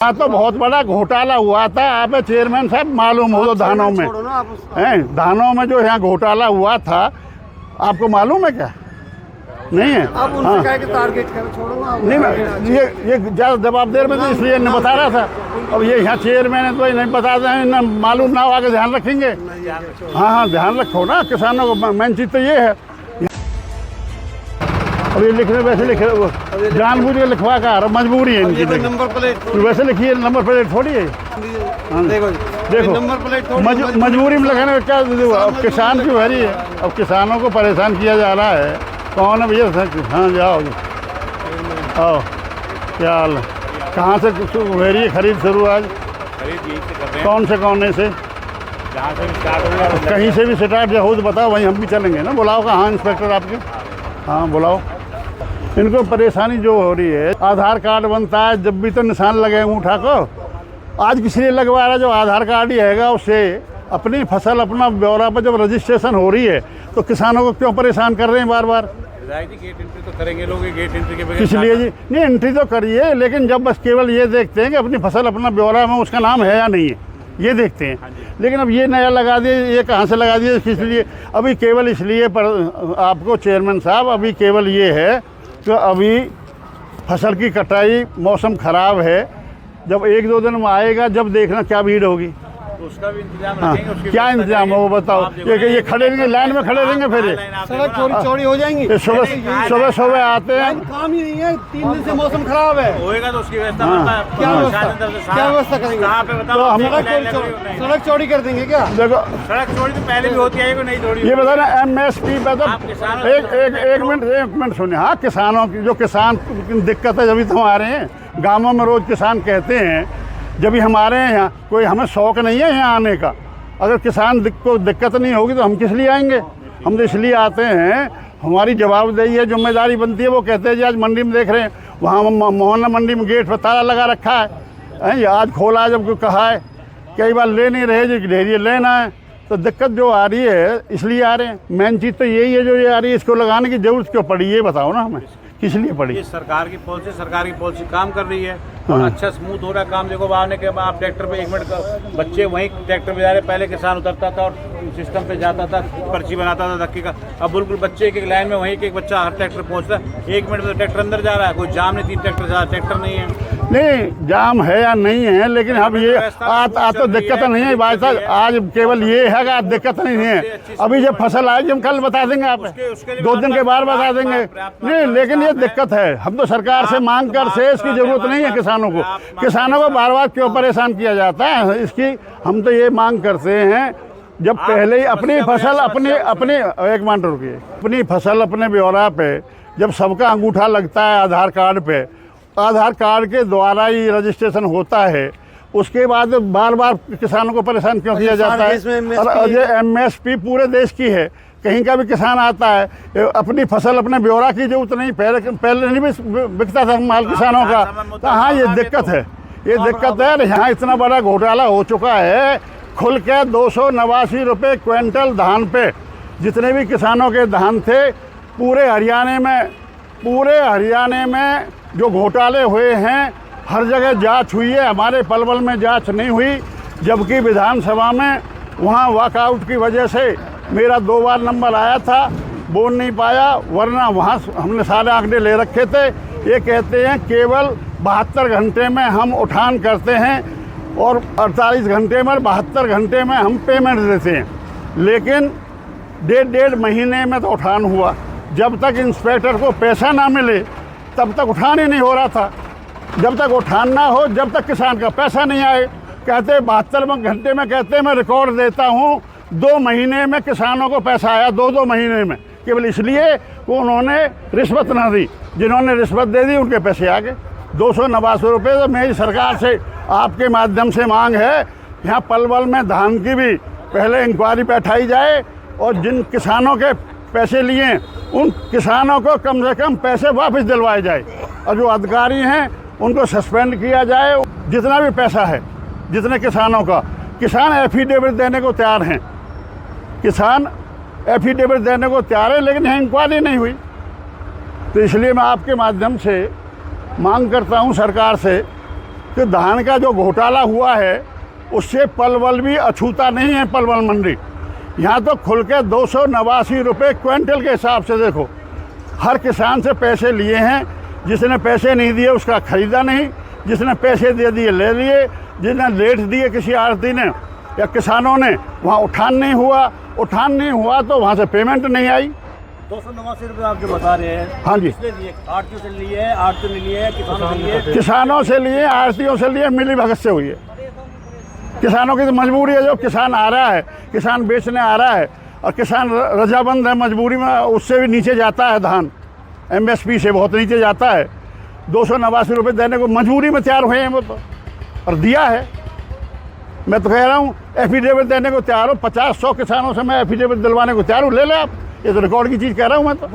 हाँ तो बहुत बड़ा घोटाला हुआ था। आप चेयरमैन साहब मालूम हो तो धानों में हैं, धानों में जो यहाँ घोटाला हुआ था आपको मालूम है क्या? नहीं है। अब उनसे कहे कि टारगेट करो, छोड़ो ना। नहीं, ये ज़्यादा जवाबदेर में तो इसलिए नहीं बता रहा था। अब ये यहाँ चेयरमैन है तो ये नहीं बता रहे हैं, मालूम ना हो आगे ध्यान रखेंगे। हाँ ध्यान रखो ना, किसानों को मेन चीज़ तो ये है। अब ये लिखने वैसे लिखे जानबूझ के लिखवा का मजबूरी है इनकी। नंबर प्लेट वैसे लिखिए, नंबर प्लेट थोड़ी है। देखो नंबर प्लेट मजबूरी में लगाने में क्या, अब किसान की भरी है, अब किसानों को परेशान किया जा रहा है। कौन है भैया? हाँ जाओ आओ, क्या हाल है? कहाँ से वेरी खरीद शुरू आज? कौन से कोने से? कहीं से भी स्टार्ट हो तो बताओ, वहीं हम भी चलेंगे ना। बुलाओ कहाँ इंस्पेक्टर आपके? हाँ बुलाओ। इनको परेशानी जो हो रही है, आधार कार्ड बनता है जब भी तो निशान लगे अंगूठा को। आज किस लिए लगवा रहा है? जो आधार कार्ड ही है उससे अपनी फसल अपना ब्यौरा पर जब रजिस्ट्रेशन हो रही है तो किसानों को क्यों परेशान कर रहे हैं बार बार? गेट एंट्री तो करेंगे लोग, गेट एंट्री के बगैर इसलिए जी नहीं, एंट्री तो करिए, लेकिन जब बस केवल ये देखते हैं कि अपनी फसल अपना ब्यौरा में उसका नाम है या नहीं है, ये देखते हैं। लेकिन अब ये नया लगा दिए, ये कहाँ से लगा दिए? इसलिए अभी केवल इसलिए पर आपको चेयरमैन साहब, अभी केवल ये है कि अभी फसल की कटाई, मौसम ख़राब है, जब 1-2 दिन में आएगा जब देखना क्या भीड़ होगी। तो उसका भी इंतजाम हाँ, रखेंगे। क्या इंतजाम है वो बताओ? ये खड़े रहेंगे, लाइन में खड़े रहेंगे, फिर सड़क चौड़ी हो जाएंगी। सुबह आते हैं। काम ही नहीं है, 3 दिन से मौसम खराब है। होएगा तो उसकी व्यवस्था क्या व्यवस्था करेंगे? तो हम सड़क चौड़ी कर देंगे क्या? देखो सड़क चौड़ी तो पहले भी होती है, नहीं चौड़ी। ये बता रहे MSP पे तो एक मिनट सुनिए। हाँ, किसानों की जो किसान की दिक्कत है, जब तो हमारे हैं गाँवों में रोज़ किसान कहते हैं, जब भी हमारे यहाँ कोई हमें शौक़ नहीं है यहाँ आने का। अगर किसान को दिक्कत नहीं होगी तो हम किस लिए आएंगे? हम तो इसलिए आते हैं, हमारी जवाबदेही है, जिम्मेदारी बनती है। वो कहते हैं जी आज मंडी में देख रहे हैं, वहाँ मोहल्ला मंडी में गेट पर ताला लगा रखा है, आज खोला जब कहा है, कई बार ले नहीं रहे जी, ढेरिए लेना है। तो दिक्कत जो आ रही है इसलिए आ रहे हैं। मेन चीज़ तो यही है जो ये आ रही है, इसको लगाने की जरूरत क्यों पड़ी ये बताओ ना हमें, किस लिए पड़ी? ये सरकार की पॉलिसी काम कर रही है और अच्छा स्मूथ हो रहा है काम। देखो आने के बाद आप ट्रैक्टर पे 1 मिनट का बच्चे वहीं ट्रैक्टर पे जा रहे, पहले किसान उतरता था और सिस्टम पे जाता था, पर्ची बनाता था धक्के का। अब बिल्कुल बच्चे एक लाइन में वहीं एक बच्चा हर ट्रैक्टर पहुंचता है, 1 मिनट में ट्रैक्टर अंदर जा रहा है, कोई जाम नहीं, 3 ट्रैक्टर जा रहा है, ट्रैक्टर नहीं है। नहीं जाम है या नहीं है, लेकिन अब ये आज तो दिक्कत नहीं है भाई साहब। आज केवल ये है कि दिक्कत नहीं है। अभी जब फसल आएगी हम कल बता देंगे, आप 2 दिन के बाद बता देंगे। नहीं, लेकिन ये दिक्कत है, हम तो सरकार से मांग कर से इसकी जरूरत नहीं है। किसानों को बार बार क्यों परेशान किया जाता है? इसकी हम तो ये मांग करते हैं, जब पहले ही अपनी फसल अपने एक मिनट रुकिए, अपनी फसल अपने ब्यौरा पे जब सबका अंगूठा लगता है आधार कार्ड पे, आधार कार्ड के द्वारा ही रजिस्ट्रेशन होता है, उसके बाद बार बार किसानों को परेशान क्यों किया जाता है? और ये MSP पूरे देश की है, कहीं का भी किसान आता है, अपनी फसल अपने ब्यौरा की जरूरत नहीं। पहले नहीं भी बिकता था माल किसानों का। तो हाँ ये दिक्कत है, ये दिक्कत है। यहाँ इतना बड़ा घोटाला हो चुका है, खुल के 289 रुपये क्विंटल धान पे, जितने भी किसानों के धान थे पूरे हरियाणा में जो घोटाले हुए हैं, हर जगह जांच हुई है। हमारे पलवल में जांच नहीं हुई, जबकि विधानसभा में वहाँ वॉकआउट की वजह से मेरा 2 बार नंबर आया था, बोल नहीं पाया, वरना वहाँ हमने सारे आंकड़े ले रखे थे। ये कहते हैं केवल 72 घंटे में हम उठान करते हैं और 48 घंटे में 72 घंटे में हम पेमेंट देते हैं, लेकिन 1.5 महीने में तो उठान हुआ। जब तक इंस्पेक्टर को पैसा ना मिले तब तक उठान ही नहीं हो रहा था। जब तक उठान ना हो, जब तक किसान का पैसा नहीं आए, कहते 72 घंटे में, कहते हैं मैं रिकॉर्ड देता हूँ 2 महीने में किसानों को पैसा आया, 2 महीने में, केवल इसलिए कि उन्होंने रिश्वत ना दी। जिन्होंने रिश्वत दे दी उनके पैसे आ गए 289 रुपये। तो मेरी सरकार से आपके माध्यम से मांग है, यहाँ पलवल में धान की भी पहले इंक्वायरी बैठाई जाए और जिन किसानों के पैसे लिए उन किसानों को कम से कम पैसे वापस दिलवाए जाए, और जो अधिकारी हैं उनको सस्पेंड किया जाए। जितना भी पैसा है, जितने किसानों का, किसान एफिडेविट देने को तैयार हैं, किसान एफिडेविट देने को तैयार है, लेकिन यहाँ इंक्वायरी नहीं हुई। तो इसलिए मैं आपके माध्यम से मांग करता हूँ सरकार से कि धान का जो घोटाला हुआ है उससे पलवल भी अछूता नहीं है। पलवल मंडी यहाँ तो खुल के 289 रुपये क्विंटल के हिसाब से देखो, हर किसान से पैसे लिए हैं। जिसने पैसे नहीं दिए उसका ख़रीदा नहीं, जिसने पैसे दे दिए ले लिए, जिसने लेट दिए किसी आड़ती ने या किसानों ने, वहाँ उठान नहीं हुआ तो वहाँ से पेमेंट नहीं आई। 289 रुपये आप जो बता रहे हैं, हाँ जी, किसने लिए? आड़तियों से लिए है, आड़तियों ने लिए है, किसानों से लिए है? किसानों से लिए, आड़तियों से लिए, मिली भगत से हुई है। किसानों की तो मजबूरी है, जो किसान आ रहा है, किसान बेचने आ रहा है और किसान रजामंद है, मजबूरी में उससे भी नीचे जाता है धान, MSP से बहुत नीचे जाता है। 289 रुपये देने को मजबूरी में तैयार हुए हैं वो तो, और दिया है। मैं तो कह रहा हूँ एफिडेविट देने को तैयार हो, 50-100 किसानों से मैं एफिडेविट दिलवाने को तैयार हूँ, ले ले आप। ये तो रिकॉर्ड की चीज़ कह रहा हूँ मैं तो।